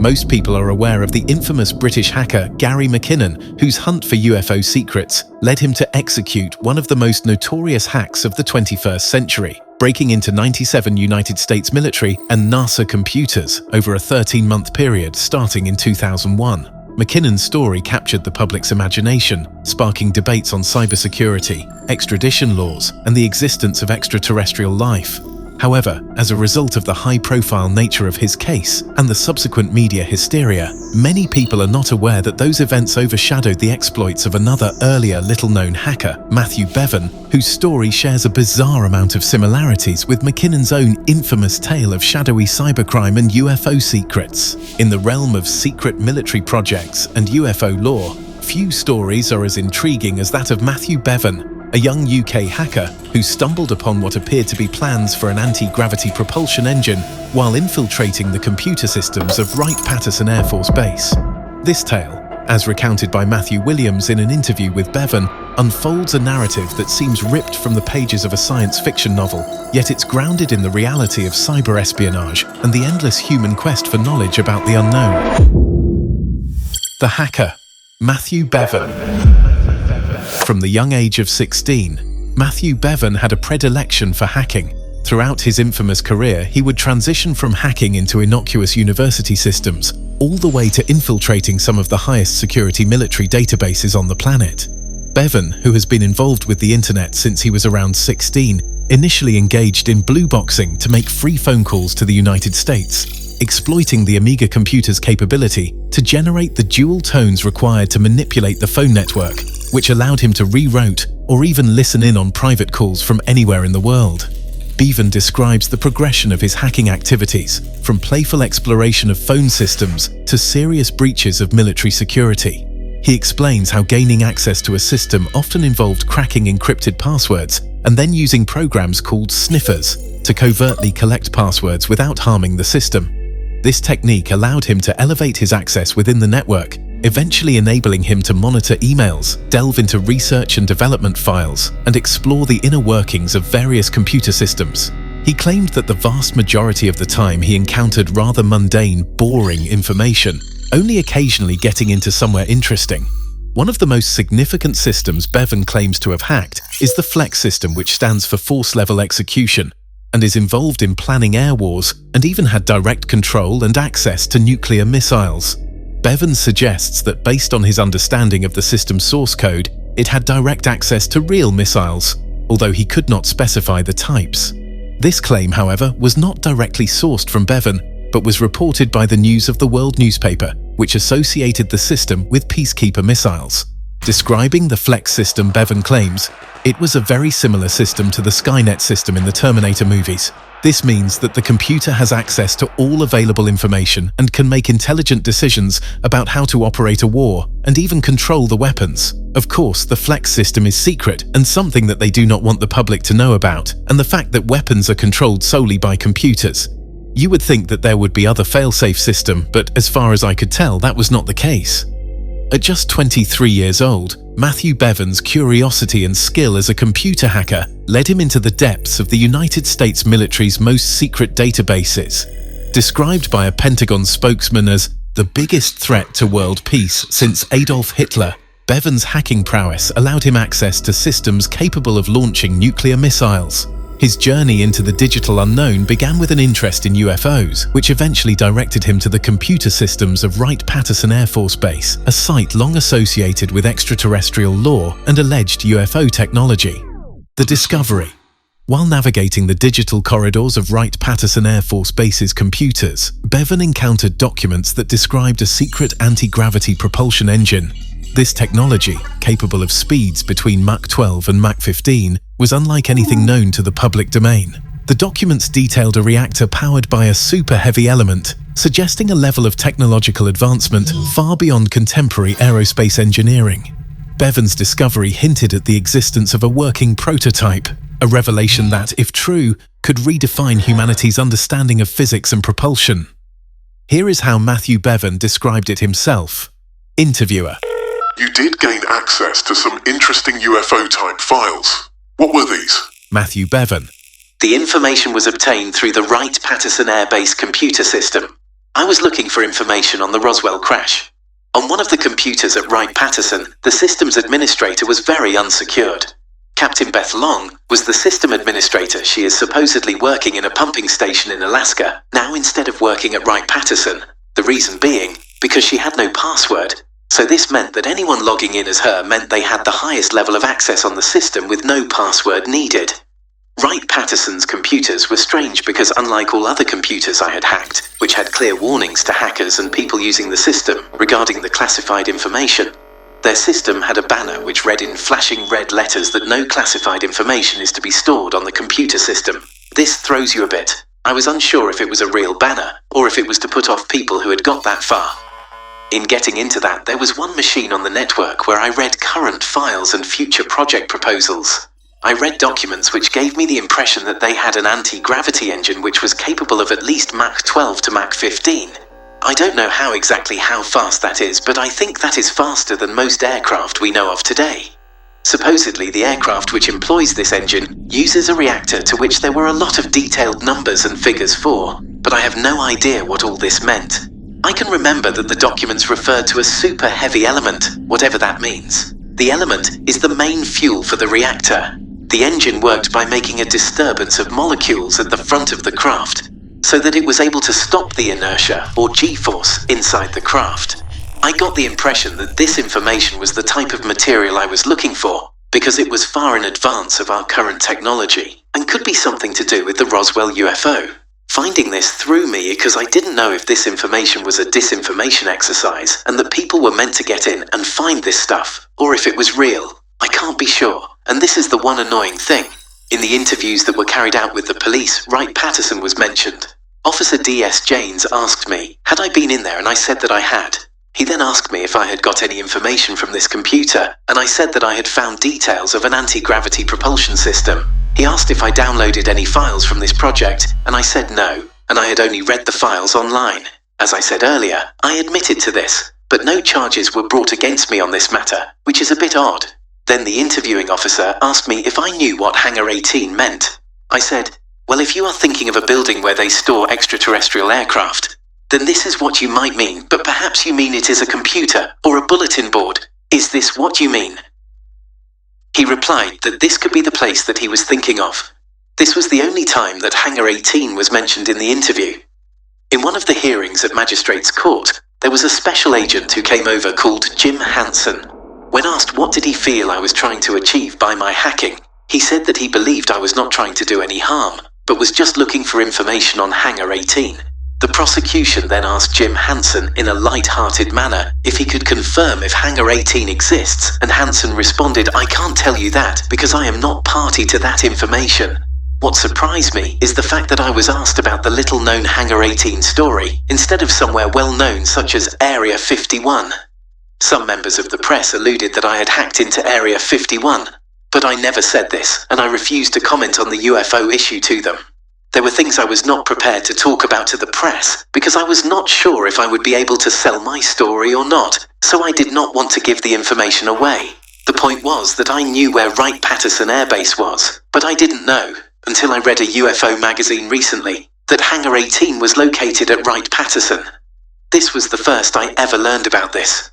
Most people are aware of the infamous British hacker Gary McKinnon, whose hunt for UFO secrets led him to execute one of the most notorious hacks of the 21st century, breaking into 97 United States military and NASA computers over a 13-month period starting in 2001. McKinnon's story captured the public's imagination, sparking debates on cybersecurity, extradition laws, and the existence of extraterrestrial life. However, as a result of the high-profile nature of his case and the subsequent media hysteria, many people are not aware that those events overshadowed the exploits of another earlier little-known hacker, Mathew Bevan, whose story shares a bizarre amount of similarities with McKinnon's own infamous tale of shadowy cybercrime and UFO secrets. In the realm of secret military projects and UFO lore, few stories are as intriguing as that of Mathew Bevan, a young UK hacker who stumbled upon what appeared to be plans for an anti-gravity propulsion engine while infiltrating the computer systems of Wright-Patterson Air Force Base. This tale, as recounted by Matthew Williams in an interview with Bevan, unfolds a narrative that seems ripped from the pages of a science fiction novel, yet it's grounded in the reality of cyber espionage and the endless human quest for knowledge about the unknown. The hacker, Mathew Bevan. From the young age of 16, Mathew Bevan had a predilection for hacking. Throughout his infamous career, he would transition from hacking into innocuous university systems, all the way to infiltrating some of the highest security military databases on the planet. Bevan, who has been involved with the internet since he was around 16, initially engaged in blue boxing to make free phone calls to the United States, exploiting the Amiga computer's capability to generate the dual tones required to manipulate the phone network, which allowed him to reroute or even listen in on private calls from anywhere in the world. Bevan describes the progression of his hacking activities, from playful exploration of phone systems to serious breaches of military security. He explains how gaining access to a system often involved cracking encrypted passwords and then using programs called sniffers to covertly collect passwords without harming the system. This technique allowed him to elevate his access within the network, eventually enabling him to monitor emails, delve into research and development files, and explore the inner workings of various computer systems. He claimed that the vast majority of the time he encountered rather mundane, boring information, only occasionally getting into somewhere interesting. One of the most significant systems Bevan claims to have hacked is the Flex system, which stands for Force Level Execution, and is involved in planning air wars and even had direct control and access to nuclear missiles. Bevan suggests that based on his understanding of the system's source code, it had direct access to real missiles, although he could not specify the types. This claim, however, was not directly sourced from Bevan, but was reported by the News of the World newspaper, which associated the system with peacekeeper missiles. Describing the Flex system, Bevan claims, "It was a very similar system to the Skynet system in the Terminator movies. This means that the computer has access to all available information and can make intelligent decisions about how to operate a war and even control the weapons. Of course, the Flex system is secret and something that they do not want the public to know about, and the fact that weapons are controlled solely by computers. You would think that there would be other fail-safe system, but as far as I could tell, that was not the case." At just 23 years old, Mathew Bevan's curiosity and skill as a computer hacker led him into the depths of the United States military's most secret databases. Described by a Pentagon spokesman as the biggest threat to world peace since Adolf Hitler, Bevan's hacking prowess allowed him access to systems capable of launching nuclear missiles. His journey into the digital unknown began with an interest in UFOs, which eventually directed him to the computer systems of Wright-Patterson Air Force Base, a site long associated with extraterrestrial lore and alleged UFO technology. The discovery. While navigating the digital corridors of Wright-Patterson Air Force Base's computers, Bevan encountered documents that described a secret anti-gravity propulsion engine. This technology, capable of speeds between Mach 12 and Mach 15, was unlike anything known to the public domain. The documents detailed a reactor powered by a super-heavy element, suggesting a level of technological advancement far beyond contemporary aerospace engineering. Bevan's discovery hinted at the existence of a working prototype, a revelation that, if true, could redefine humanity's understanding of physics and propulsion. Here is how Mathew Bevan described it himself. Interviewer: "You did gain access to some interesting UFO-type files. What were these?" Mathew Bevan: "The information was obtained through the Wright-Patterson Air Base computer system. I was looking for information on the Roswell crash. On one of the computers at Wright-Patterson, the systems administrator was very unsecured. Captain Beth Long was the system administrator. She is supposedly working in a pumping station in Alaska, now instead of working at Wright-Patterson. The reason being, because she had no password. So this meant that anyone logging in as her meant they had the highest level of access on the system with no password needed. Wright-Patterson's computers were strange because unlike all other computers I had hacked, which had clear warnings to hackers and people using the system regarding the classified information, their system had a banner which read in flashing red letters that no classified information is to be stored on the computer system. This throws you a bit. I was unsure if it was a real banner or if it was to put off people who had got that far. In getting into that, there was one machine on the network where I read current files and future project proposals. I read documents which gave me the impression that they had an anti-gravity engine which was capable of at least Mach 12 to Mach 15. I don't know exactly how fast that is, but I think that is faster than most aircraft we know of today. Supposedly, the aircraft which employs this engine uses a reactor to which there were a lot of detailed numbers and figures for, but I have no idea what all this meant. I can remember that the documents referred to a super heavy element, whatever that means. The element is the main fuel for the reactor. The engine worked by making a disturbance of molecules at the front of the craft, so that it was able to stop the inertia or G-force inside the craft. I got the impression that this information was the type of material I was looking for, because it was far in advance of our current technology, and could be something to do with the Roswell UFO. Finding this threw me because I didn't know if this information was a disinformation exercise and that people were meant to get in and find this stuff, or if it was real. I can't be sure, and this is the one annoying thing. In the interviews that were carried out with the police, Wright-Patterson was mentioned. Officer D.S. Janes asked me, had I been in there, and I said that I had. He then asked me if I had got any information from this computer, and I said that I had found details of an anti-gravity propulsion system. He asked if I downloaded any files from this project, and I said no, and I had only read the files online. As I said earlier, I admitted to this, but no charges were brought against me on this matter, which is a bit odd. Then the interviewing officer asked me if I knew what Hangar 18 meant. I said, well, if you are thinking of a building where they store extraterrestrial aircraft, then this is what you might mean, but perhaps you mean it is a computer or a bulletin board. Is this what you mean? He replied that this could be the place that he was thinking of. This was the only time that Hangar 18 was mentioned in the interview. In one of the hearings at Magistrates Court, there was a special agent who came over called Jim Hansen. When asked what did he feel I was trying to achieve by my hacking, he said that he believed I was not trying to do any harm, but was just looking for information on Hangar 18. The prosecution then asked Jim Hansen in a light-hearted manner if he could confirm if Hangar 18 exists, and Hansen responded, I can't tell you that because I am not party to that information. What surprised me is the fact that I was asked about the little-known Hangar 18 story instead of somewhere well-known such as Area 51. Some members of the press alluded that I had hacked into Area 51, but I never said this, and I refused to comment on the UFO issue to them. There were things I was not prepared to talk about to the press, because I was not sure if I would be able to sell my story or not, so I did not want to give the information away. The point was that I knew where Wright-Patterson Air Base was, but I didn't know, until I read a UFO magazine recently, that Hangar 18 was located at Wright-Patterson. This was the first I ever learned about this.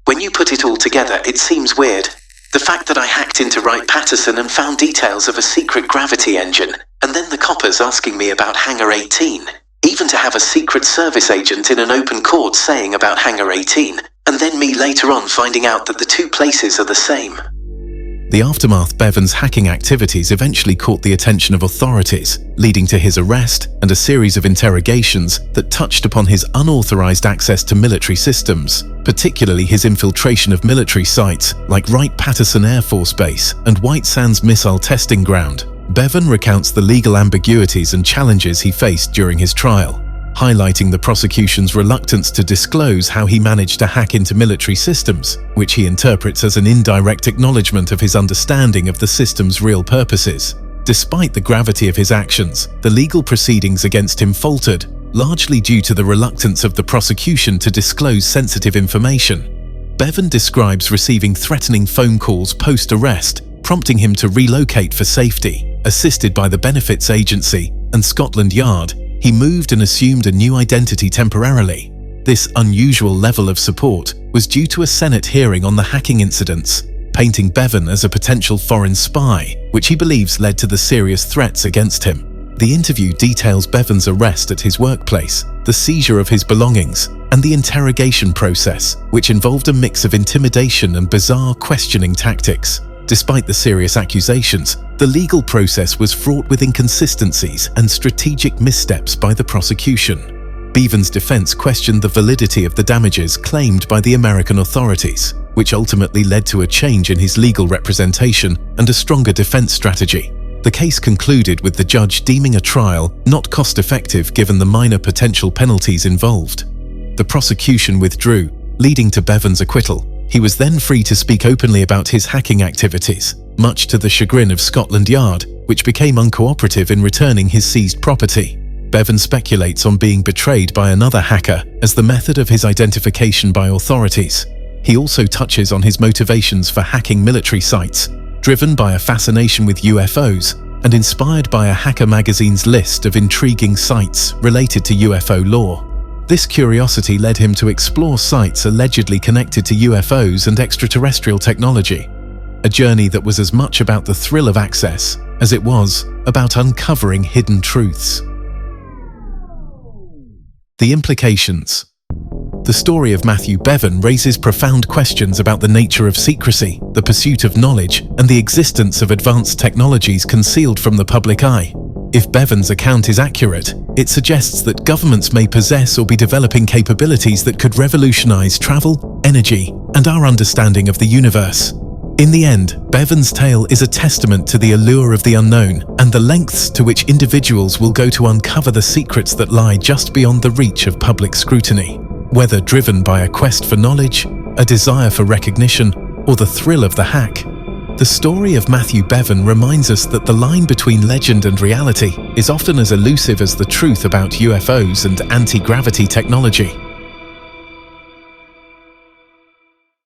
When you put it all together, it seems weird. The fact that I hacked into Wright-Patterson and found details of a secret gravity engine, and then the coppers asking me about Hangar 18, even to have a Secret Service agent in an open court saying about Hangar 18, and then me later on finding out that the two places are the same. The aftermath Bevan's hacking activities eventually caught the attention of authorities, leading to his arrest and a series of interrogations that touched upon his unauthorized access to military systems, particularly his infiltration of military sites like Wright-Patterson Air Force Base and White Sands Missile Testing Ground. Bevan recounts the legal ambiguities and challenges he faced during his trial, highlighting the prosecution's reluctance to disclose how he managed to hack into military systems, which he interprets as an indirect acknowledgement of his understanding of the system's real purposes. Despite the gravity of his actions, the legal proceedings against him faltered, largely due to the reluctance of the prosecution to disclose sensitive information. Bevan describes receiving threatening phone calls post-arrest, prompting him to relocate for safety. Assisted by the Benefits Agency and Scotland Yard, he moved and assumed a new identity temporarily. This unusual level of support was due to a Senate hearing on the hacking incidents, painting Bevan as a potential foreign spy, which he believes led to the serious threats against him. The interview details Bevan's arrest at his workplace, the seizure of his belongings, and the interrogation process, which involved a mix of intimidation and bizarre questioning tactics. Despite the serious accusations, the legal process was fraught with inconsistencies and strategic missteps by the prosecution. Bevan's defense questioned the validity of the damages claimed by the American authorities, which ultimately led to a change in his legal representation and a stronger defense strategy. The case concluded with the judge deeming a trial not cost-effective given the minor potential penalties involved. The prosecution withdrew, leading to Bevan's acquittal. He was then free to speak openly about his hacking activities, much to the chagrin of Scotland Yard, which became uncooperative in returning his seized property. Bevan speculates on being betrayed by another hacker as the method of his identification by authorities. He also touches on his motivations for hacking military sites, driven by a fascination with UFOs and inspired by a hacker magazine's list of intriguing sites related to UFO lore. This curiosity led him to explore sites allegedly connected to UFOs and extraterrestrial technology, a journey that was as much about the thrill of access as it was about uncovering hidden truths. The implications. The story of Mathew Bevan raises profound questions about the nature of secrecy, the pursuit of knowledge, and the existence of advanced technologies concealed from the public eye. If Bevan's account is accurate, it suggests that governments may possess or be developing capabilities that could revolutionize travel, energy, and our understanding of the universe. In the end, Bevan's tale is a testament to the allure of the unknown and the lengths to which individuals will go to uncover the secrets that lie just beyond the reach of public scrutiny. Whether driven by a quest for knowledge, a desire for recognition, or the thrill of the hack, the story of Mathew Bevan reminds us that the line between legend and reality is often as elusive as the truth about UFOs and anti-gravity technology.